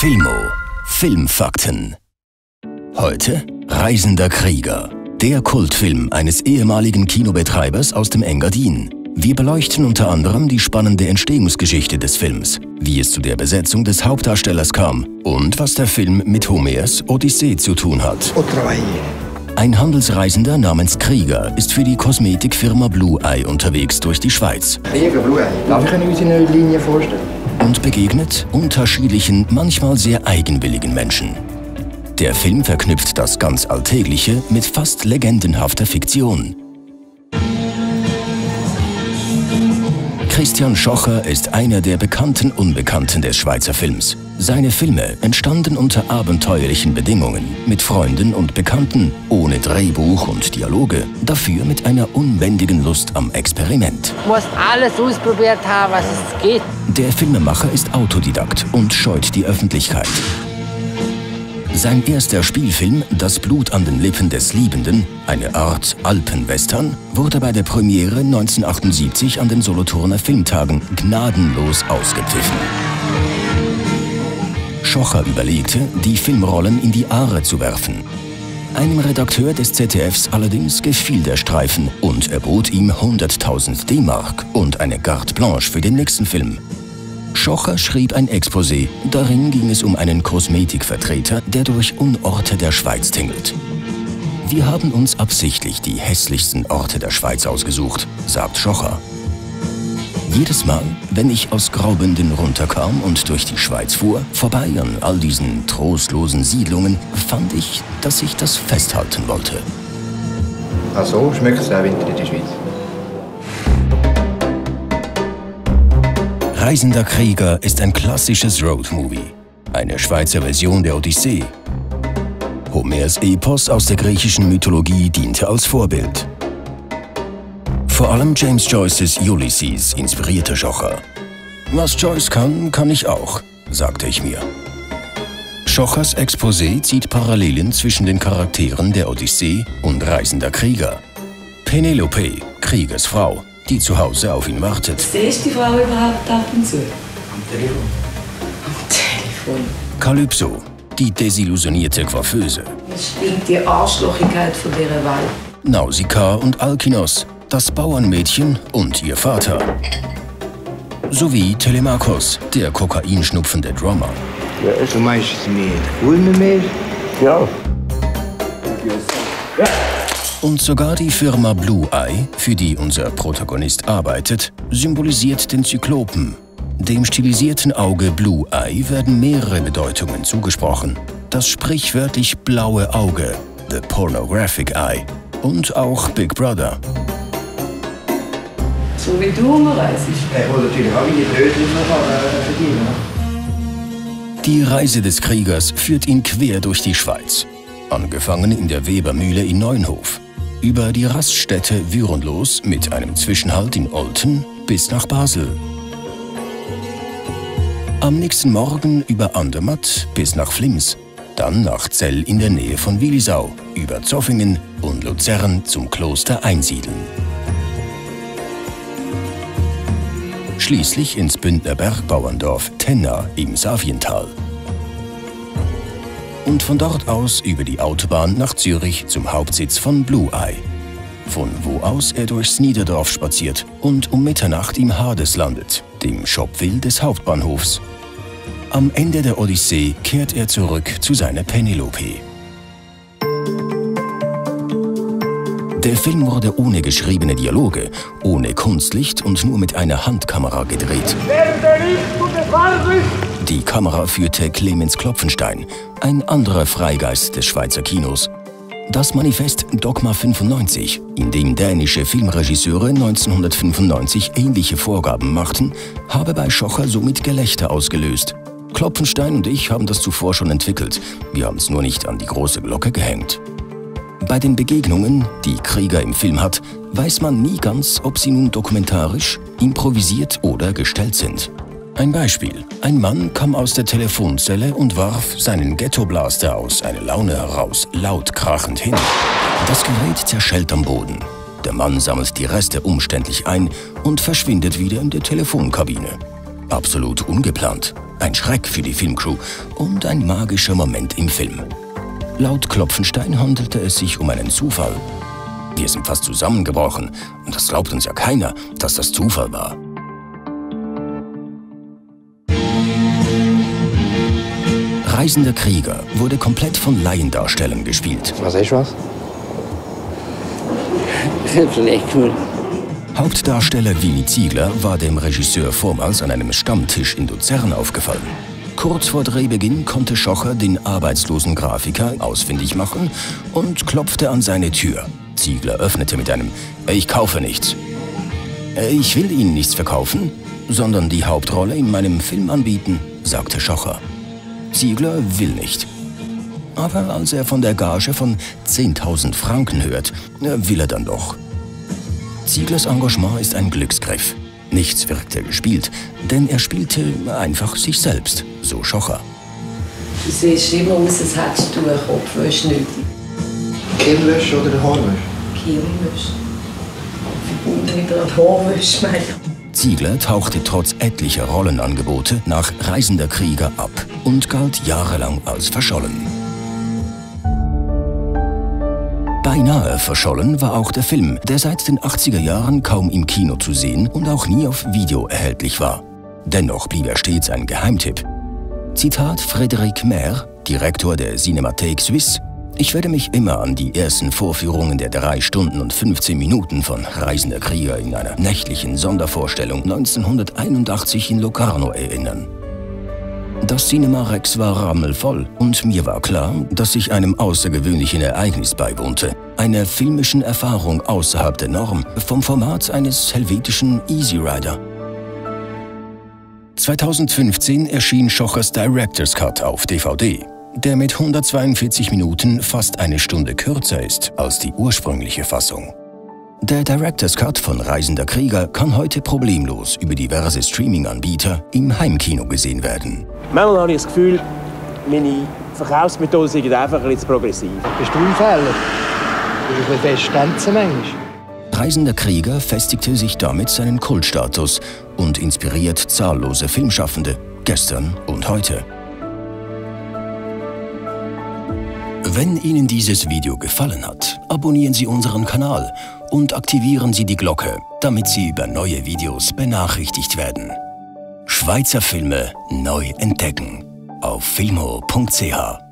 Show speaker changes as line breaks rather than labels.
Filmo. Filmfakten. Heute Reisender Krieger. Der Kultfilm eines ehemaligen Kinobetreibers aus dem Engadin. Wir beleuchten unter anderem die spannende Entstehungsgeschichte des Films, wie es zu der Besetzung des Hauptdarstellers kam und was der Film mit Homers Odyssee zu tun hat. Ein Handelsreisender namens Krieger ist für die Kosmetikfirma Blue Eye unterwegs durch die Schweiz.
Krieger, Blue Eye. Darf ich uns eine Linie vorstellen?
Und begegnet unterschiedlichen, manchmal sehr eigenwilligen Menschen. Der Film verknüpft das ganz Alltägliche mit fast legendenhafter Fiktion. Christian Schocher ist einer der bekannten Unbekannten des Schweizer Films. Seine Filme entstanden unter abenteuerlichen Bedingungen, mit Freunden und Bekannten, ohne Drehbuch und Dialoge, dafür mit einer unbändigen Lust am Experiment.
Du musst alles ausprobiert haben, was es geht.
Der Filmemacher ist Autodidakt und scheut die Öffentlichkeit. Sein erster Spielfilm, Das Blut an den Lippen des Liebenden, eine Art Alpenwestern, wurde bei der Premiere 1978 an den Solothurner Filmtagen gnadenlos ausgepfiffen. Schocher überlegte, die Filmrollen in die Aare zu werfen. Einem Redakteur des ZDFs allerdings gefiel der Streifen und er bot ihm 100.000 D-Mark und eine Carte Blanche für den nächsten Film. Schocher schrieb ein Exposé. Darin ging es um einen Kosmetikvertreter, der durch Unorte der Schweiz tingelt. Wir haben uns absichtlich die hässlichsten Orte der Schweiz ausgesucht, sagt Schocher. Jedes Mal, wenn ich aus Graubünden runterkam und durch die Schweiz fuhr, vorbei an all diesen trostlosen Siedlungen, fand ich, dass ich das festhalten wollte.
Ach so, schmeckt es auch Winter in der Schweiz.
Reisender Krieger ist ein klassisches Roadmovie, eine Schweizer Version der Odyssee. Homers Epos aus der griechischen Mythologie diente als Vorbild. Vor allem James Joyces Ulysses inspirierte Schocher. Was Joyce kann, kann ich auch, sagte ich mir. Schochers Exposé zieht Parallelen zwischen den Charakteren der Odyssee und Reisender Krieger. Penelope, Kriegers Frau, die zu Hause auf ihn wartet.
Siehst du die Frau überhaupt ab und zu? Am Telefon. Am Telefon.
Calypso, die desillusionierte Coiffeuse.
Es stimmt die Arschlochigkeit von dieser Welt.
Nausicaa und Alkinos, das Bauernmädchen und ihr Vater. Sowie Telemakos, der kokainschnupfende Drummer.
Ja, du meinst es mit Ulmenmehl? Ja.
Und sogar die Firma Blue Eye, für die unser Protagonist arbeitet, symbolisiert den Zyklopen. Dem stilisierten Auge Blue Eye werden mehrere Bedeutungen zugesprochen. Das sprichwörtlich blaue Auge, the pornographic eye, und auch Big Brother.
So wie du umreist.
Ich wollte natürlich auch die Brötchen verdienen.
Die Reise des Kriegers führt ihn quer durch die Schweiz. Angefangen in der Webermühle in Neunhof, über die Raststätte Würenlos mit einem Zwischenhalt in Olten bis nach Basel. Am nächsten Morgen über Andermatt bis nach Flims, dann nach Zell in der Nähe von Willisau, über Zoffingen und Luzern zum Kloster Einsiedeln. Schließlich ins Bündner Bergbauerndorf Tenna im Saviental. Und von dort aus über die Autobahn nach Zürich zum Hauptsitz von Blue Eye, von wo aus er durchs Niederdorf spaziert und um Mitternacht im Hades landet, dem Schopwil des Hauptbahnhofs. Am Ende der Odyssee kehrt er zurück zu seiner Penelope. Der Film wurde ohne geschriebene Dialoge, ohne Kunstlicht und nur mit einer Handkamera gedreht. Die Kamera führte Clemens Klopfenstein, ein anderer Freigeist des Schweizer Kinos. Das Manifest Dogma 95, in dem dänische Filmregisseure 1995 ähnliche Vorgaben machten, habe bei Schocher somit Gelächter ausgelöst. Klopfenstein und ich haben das zuvor schon entwickelt, wir haben es nur nicht an die große Glocke gehängt. Bei den Begegnungen, die Krieger im Film hat, weiß man nie ganz, ob sie nun dokumentarisch, improvisiert oder gestellt sind. Ein Beispiel. Ein Mann kam aus der Telefonzelle und warf seinen Ghettoblaster aus einer Laune heraus, laut krachend hin. Das Gerät zerschellt am Boden. Der Mann sammelt die Reste umständlich ein und verschwindet wieder in der Telefonkabine. Absolut ungeplant. ein Schreck für die Filmcrew und ein magischer Moment im Film. Laut Klopfenstein handelte es sich um einen Zufall. Wir sind fast zusammengebrochen und das glaubt uns ja keiner, dass das Zufall war. Reisender Krieger wurde komplett von Laiendarstellern gespielt.
Was ist was?
Vielleicht cool.
Hauptdarsteller Willi Ziegler war dem Regisseur vormals an einem Stammtisch in Luzern aufgefallen. Kurz vor Drehbeginn konnte Schocher den arbeitslosen Grafiker ausfindig machen und klopfte an seine Tür. Ziegler öffnete mit einem „Ich kaufe nichts." „Ich will Ihnen nichts verkaufen, sondern die Hauptrolle in meinem Film anbieten", sagte Schocher. Ziegler will nicht. Aber als er von der Gage von 10.000 Franken hört, will er dann doch. Zieglers Engagement ist ein Glücksgriff. Nichts wirkte gespielt, denn er spielte einfach sich selbst, so Schocher.
Du siehst immer aus, als hättest du eine Kopfwäsche nötig.
Kinnwäsche oder Haarwäsche?
Kinnwäsche. Verbunden mit einer Haarwäsche, meine ich.
Ziegler tauchte trotz etlicher Rollenangebote nach Reisender Krieger ab und galt jahrelang als verschollen. Beinahe verschollen war auch der Film, der seit den 80er Jahren kaum im Kino zu sehen und auch nie auf Video erhältlich war. Dennoch blieb er stets ein Geheimtipp. Zitat Frédéric Maire, Direktor der Cinémathèque Suisse: „Ich werde mich immer an die ersten Vorführungen der 3 Stunden und 15 Minuten von Reisender Krieger in einer nächtlichen Sondervorstellung 1981 in Locarno erinnern. Das Cinema Rex war rammelvoll und mir war klar, dass ich einem außergewöhnlichen Ereignis beiwohnte. Einer filmischen Erfahrung außerhalb der Norm, vom Format eines helvetischen Easy Rider." 2015 erschien Schochers Director's Cut auf DVD, der mit 142 Minuten fast eine Stunde kürzer ist als die ursprüngliche Fassung. Der Director's Cut von Reisender Krieger kann heute problemlos über diverse Streaming-Anbieter im Heimkino gesehen werden.
Manchmal habe ich das Gefühl, meine Verkaufsmethoden sind einfach ein bisschen zu progressiv.
Bist du ein Fehler? Du bist ein bisschen feststänzen manchmal.
Reisender Krieger festigte sich damit seinen Kultstatus und inspiriert zahllose Filmschaffende, gestern und heute. Wenn Ihnen dieses Video gefallen hat, abonnieren Sie unseren Kanal und aktivieren Sie die Glocke, damit Sie über neue Videos benachrichtigt werden. Schweizer Filme neu entdecken auf filmo.ch